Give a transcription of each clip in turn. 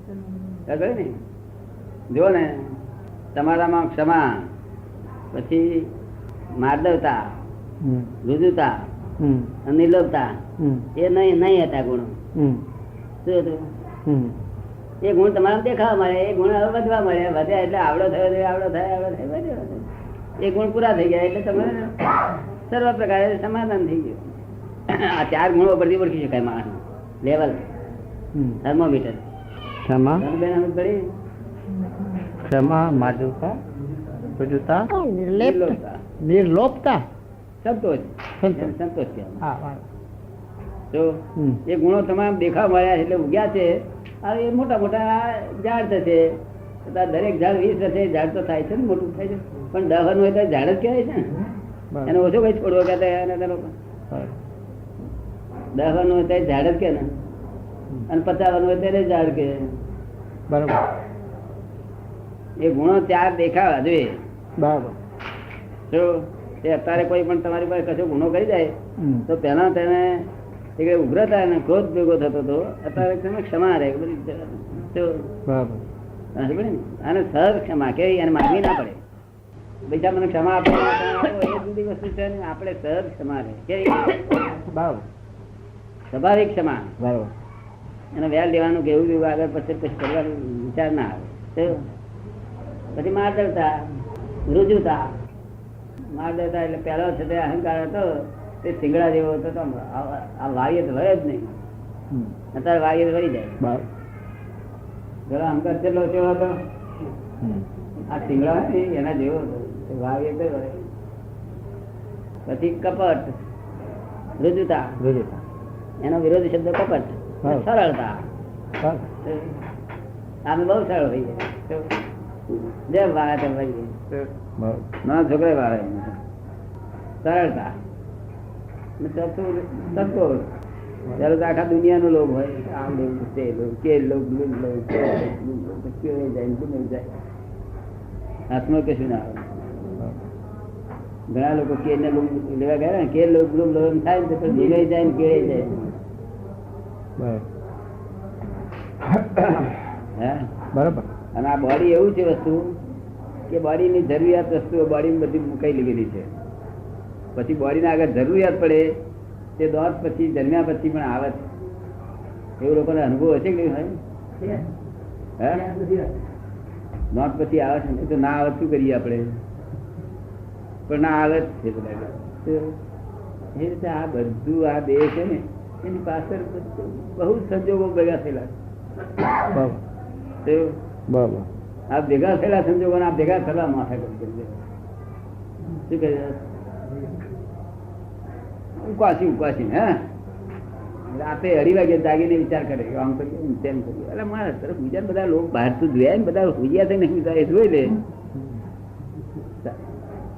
ને જો ને તમારામાં ક્ષમા, પછી માર્દવતા, રુજુતા, નિર્લોભતા એ નહીં હતા ગુણો. શું હતું? એ ગુણ તમારા દેખાવા મળે, એ ગુણ હવે વધવા મળે, વધ્યા એટલે આવડો થયો, આવડો થાય, આવડો થાય, એ ગુણ પૂરા થઈ ગયા એટલે તમે સર્વ પ્રકારે સમાધાન થઈ ગયું. આ ચાર ગુણો પરથી ઓળખી શકાય માણસ લેવલ થર્મોમીટર. ક્ષમા, ક્ષમા, માર્દવતા, રુજુતા, નિર્લોભતા, સંતોષ. સંતોષ હા, તો એ ગુણો તમામ દેખાવા મળ્યા એટલે ઉગ્યા છે. હવે એ મોટા મોટા ઝાડ થશે, દરેક ઝાડ 20 થશે, ઝાડ તો થાય છે ને, મોટું થાય છે, પણ 10 નું હોય તો ઝાડ જ કહેવાય છે ને. એને ઓછો કઈ છોડવો કહેતા 10 નું હોય તો ઝાડ જ કે ને, અને 50 નું હોય ત્યારે ઝાડ કે. બરાબર. એ ગુણો ચાર દેખાવા જોઈએ. બરાબર. જો તે અત્યારે કોઈ પણ તમારી પાસે કશો ગુનો કરી જાય તો પેલા તેને ઉગ્રતા અને ક્રોધ ભેગો થતો હતો, અત્યારે તમે ક્ષમા રહે. અને સહજ ક્ષમા કેવી, અને માગવી ના પડે. બીજા મને ક્ષમા આપે એ જુદી વસ્તુ છે. આપણે સહજ ક્ષમા રહે કેવી, સ્વાભાવિક ક્ષમા. બરાબર. એને વેલ દેવાનું કેવું કેવું આગળ પછી કશું કરવાનો વિચાર ના આવે. પછી માર્દવતા, રુજુતા. માર્દવતા એટલે પહેલો છે તે અહંકાર હતો, તે સિંગડા જેવો હતો, તો આ વાગ્ય તો હોય જ નહીં. અત્યારે વાગ્ય તો વળી જાય. પેલા અહંકાર કેટલો કેવો હતો, આ સિંગડા હોય ને એના જેવો હતો, વાગ્ય તો વળે. પછી કપટ, રુજુતા. એનો વિરોધી શબ્દ કપટ. સરળતા. આમે બહુ સરળ થઈ જાય. જેમ વાળા તેમ વળી ના છોકરા વાળા. સરળતા, સંતોષ. ત્યારે તો આખા દુનિયા નો લોભ હોય, આમ લોભ, તે લોભ, કે લોભ, જાય હાથમાં કશું ના આવે. ઘણા લોકો કે ને લેવા ગયા ને, કે લોભ લોભ થાય ને તો ભીગાઈ જાય ને કેળાઈ જાય. બરાબર. અને આ બોડી એવું છે વસ્તુ કે બોડી ની જરૂરિયાત વસ્તુઓ બોડી બધી મુકાઈ લીધેલી છે. પછી બોડી ને આગળ જરૂરિયાત પડે તે દોત પછી જન્મ્યા પછી પણ આવે છે. એવું લોકોને અનુભવ હશે કે નહીં? દોત પછી આવે છે તો ના આવે શું કરીએ આપણે? પણ ના આવે જ છે બધા. એ રીતે આ બધું આ દેહ છે ને એની પાછળ બહુ સંજોગો ભેગા થયેલા. આ ભેગા થયેલા સંજોગો આ ભેગા થયેલા માથા કરી શું કહે ઉકાસી હે રાતે 2:30 વાગે જાગીને વિચાર કરે આમ કરીએ તેમ કરીએ. એટલે મારા તરફ બીજા બધા લોકો બહાર તો જોયા ને, બધા સુઈ ગયા ને, જોઈ લે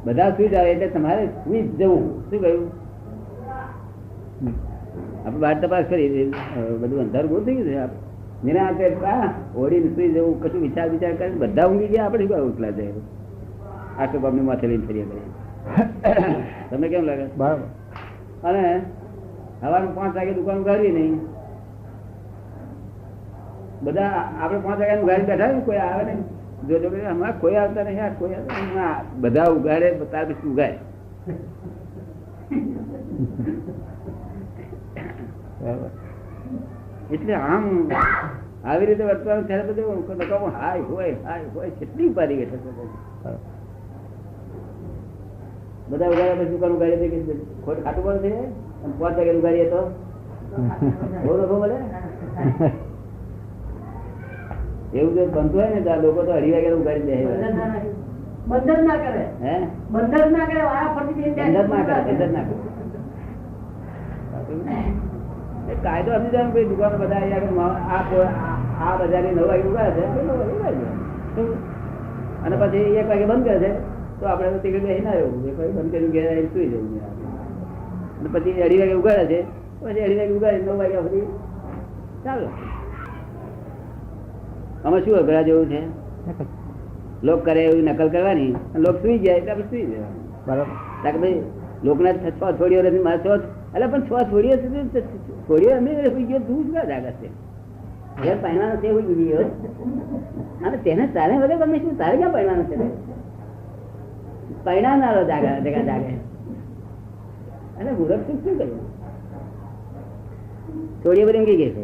બધા સુઈ જાય એટલે તમારે સુઈ જ જવું. શું કહ્યું? આપણે બહાર તપાસ કરી બધું અંધારું બહુ થઈ ગયું છે. નિરાંતે ઓળીને સુઈ જવું, કશું વિચાર કરે, બધા ઊંઘી ગયા, આપણે શું ઉઠલા જાય આખું બાપની માથે લઈને ફર્યા કરીએ. તમને કેમ લાગે? બરાબર. અને સવારમાં 5 વાગે દુકાન ઉગાડવી નહીં, બધા આપણે 5 વાગ્યાનું ઉગાડી બેઠા ને, કોઈ આવે નહીં. જોજો હમણાં કોઈ આવતા નહીં, કોઈ આવતા બધા ઉગાડે, ત્યાર પછી ઉગાય. એટલે આમ આવી રીતે વર્તવાનું ત્યારે બધું હાય હોય કેટલી ઉપાધિ ગઈ છે. બધા ઉગાડ્યા પછી દુકાન ઉગાડીએ ખોટ ખાટું પણ છે. 5 વાગે ઉગાડીએ તો બહુ લોકો બોલે. એવું જો બનતું હોય ને તો આ લોકો તો 2:30 વાગે ઉગાડી દે. બંધન ના કરે. કાયદો સમજી જાય કોઈ દુકાનો બધા આ બજારની 9 વાગે ઉગાડે છે અને પછી 1 વાગે બંધ કરે છે, તો આપણે ટિકિટ બેસી ના રહેવું. 1 વાગે બંધ કરી ઘેર સુઈ જવું. અને પછી 2:30 વાગે ઉગાડે છે, પછી 2:30 વાગે ઉગાડે 9 વાગ્યા સુધી ચાલો. આમાં શું અઘરા જેવું છે? લોક કરે એવી નકલ કરવાની, લોક સુઈ જાય એટલે આપણે સુઈ જવાનું. બરાબર. ભાઈ લોકના 6 છોડીઓ નથી, મારે 6 એટલે પણ 6 છોડીઓ સુધી છોડીઓ અમે સુઈ ગયો, તું શું જાગા છે? ઘેર પહેરવાનો છે એવું બીજી અને તેને તારે બધે ગમે શું તારે ક્યાં પહેરવાનો છે પહેરનારો જાગે જાગે અને મુહૂર્ત શું કર્યું થોડી બધી ઊંઘી ગઈ છે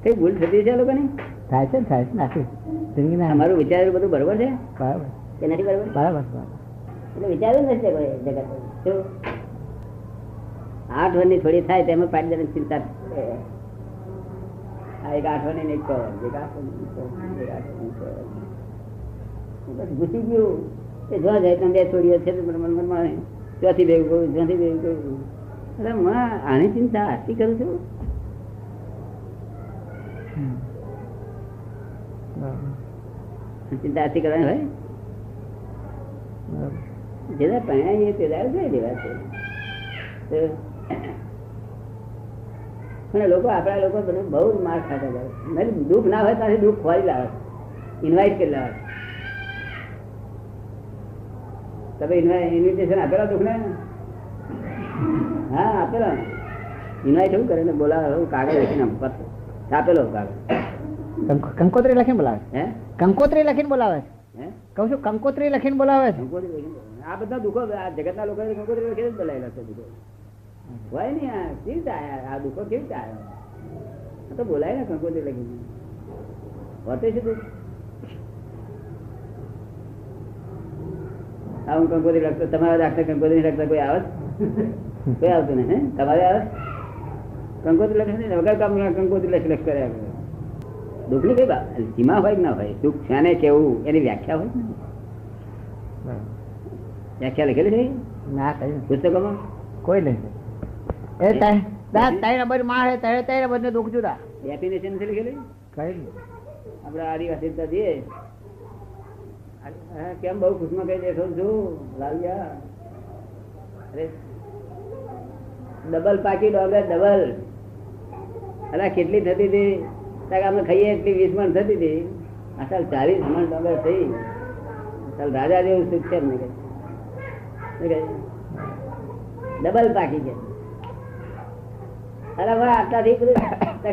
કઈ ભૂલ થતી છે લોકોની થાય છે નાખી જિંદગીના અમારું વિચારેલું બધું બરોબર છે બરાબર કે નથી બરોબર બરાબર એટલે વિચાર્યું નથી કોઈ જગત શું 8 વર્ષની થોડી થાય તેમાં પાડી દેવાની ચિંતા આ એક 8 વર્ષની નહીં કહો એક 8 વર્ષની ઘૂસી ગયું કે જો જાય તમે બે છોડીઓ છે મનમાં ચોથી ભેગું કહ્યું ચોથી ભેગું કહ્યું અરે માં આની ચિંતા આટલી કરું છું ચિંતા આટલી કરવાની હોય જેના પહેણાવીએ પેલા જોઈ લેવા છે પણ લોકો આપણા લોકો બધું બહુ જ માર ખાતા જાય દુઃખ ના હોય ત્યાંથી દુઃખ ખોરી લાવે ઇન્વાઇટ કરી લાવે તમે ઇન્વિટેશન આપેલા દુઃખ ને હા આપેલા ઇન્વાઇટ એવું કરે ને બોલાવે કાગળ લખીને છાપેલો કાગળ કંકોત્રી લખીને બોલાવે હે કંકોત્રી લખીને બોલાવે હે કહું છું કંકોત્રી લખીને બોલાવે છે કંકોત્રી લખીને આ બધા દુઃખો આ જગતના લોકો કંકોત્રી લખીને જ બોલાયેલા છે દુઃખો હોય ને આ કેવી રીતે આવ્યા આ દુઃખો કેવી રીતે આવ્યા આ તો બોલાય ને કંકોત્રી લખીને હોતે છે દુઃખ આ હું કંકોત્રી લખતો તમારા ડાક્ટર કંકોત્રી લખતા કોઈ આવે કોઈ આવતું નહીં તમારે આવે કંકોત્રી લખે ને વગર કામ કંકોત્રી લખ કર્યા કરે દુઃખ ની કઈ સીમા હોય કે ના હોય દુઃખ શાને કેવું એની વ્યાખ્યા હોય ને વ્યાખ્યા લખેલી છે ના કઈ પુસ્તકોમાં કોઈ નહીં એ તારી નંબર માં હે તારે બધું દુઃખ જુદા ડેફિનેશન નથી લખેલી કઈ નહીં આપડે આદિવાસી જઈએ કેમ બહુ ખુશમાં કઈ દેખો છું લાવ્યા અરે ડબલ પાકી ડોગર ડબલ અરે કેટલી થતી હતી અમે ખાઈએ એટલી 20 મણ થતી હતી અસલ 40 મણ ડોગર થઈ અસલ રાજા જેવું સુખ છે એમને ડબલ પાકી છે અરે ભાઈ આટલાથી બધું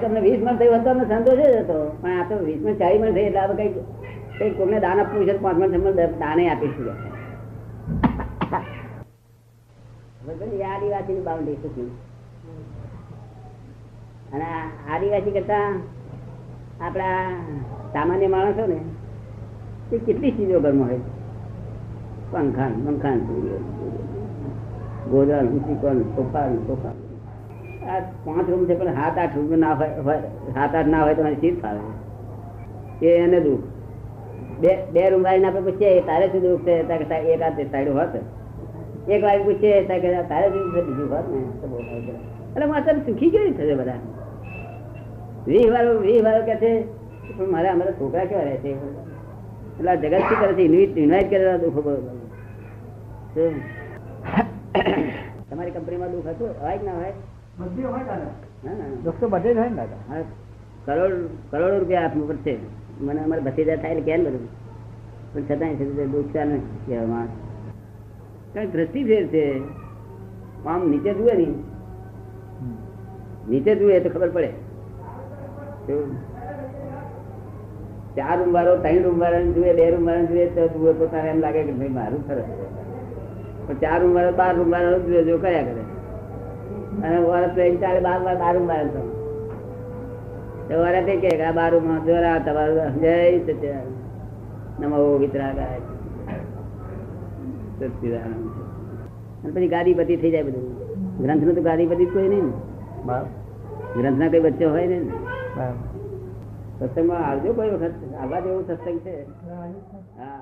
અમને 20 મણ થયું હતો અમને સંતોષ જ હતો પણ આ તો 20 મણ 40 મણ થઈ એટલે આપણે કઈ કોઈને દાન આપવું છે 5 મણ 6 મણ દાને આપીશું આદિવાસી ની બાઉન્ડ્રી શું અને આદિવાસી કરતા આપડા સામાન્ય માણસો ને એ કેટલી ચીજો ઘરમાં હોય પંખાન ગોદન સિકોન સોફા આ 5 રૂમ છે પણ 7-8 રૂમ ના હોય 7-8 ના હોય તો મને ચીજ ફાવે એ એને દુઃખ બે રૂમ વાળીને આપણે પૂછીએ તારે શું દુઃખ છે એક હાથે સાઈડ હોત એક વાર પૂછીએ તારે શું બીજું હોત ને એટલે માત્ર સુખી કેવી થશે બધા 20 વાળો કે છે પણ અમારા છોકરા કેવા રહે છે એટલે જગત શું કરે છે ઇન્વાઇટ કરેલા દુઃખો તમારી કંપનીમાં દુઃખ હતું હોય કે ના હોય દુઃખ તો બધે જ હોય ને દાદા કરોડો રૂપિયા આપવું પડશે મને અમારે ભતીજા થાય એટલે કેમ બધું પણ છતાંય દુઃખ ચાલે કહેવામાં કઈ દ્રષ્ટિ ફેર છે આમ નીચે જુએ નહીં નીચે જુએ તો ખબર પડે 4 રૂમ વાળો 3 રૂમ વાળા જોઈએ 2 રૂમ વાળા જોઈએ તો જુએ પોતાને એમ લાગે કે ભાઈ મારું સરસ પણ 4 રૂમ વાળો 12 રૂમ વાળા જોઈએ જો કર્યા કરે અને વર્ષ તો 12 રૂમ વાળા તો વરસ કે આ 12 રૂમ જોરા તમારું જય સચ્ચિદાનંદ નમો વિતરાગાય સચ્ચિદાનંદ અને પછી ગાદીપતિ થઈ જાય બધું ગ્રંથ નું તો ગાદીપતિ કોઈ નહીં ને ગ્રંથ ના કઈ વચ્ચે હોય ને સત્સંગમાં આવજો કોઈ વખત આવા જેવું સત્સંગ છે હા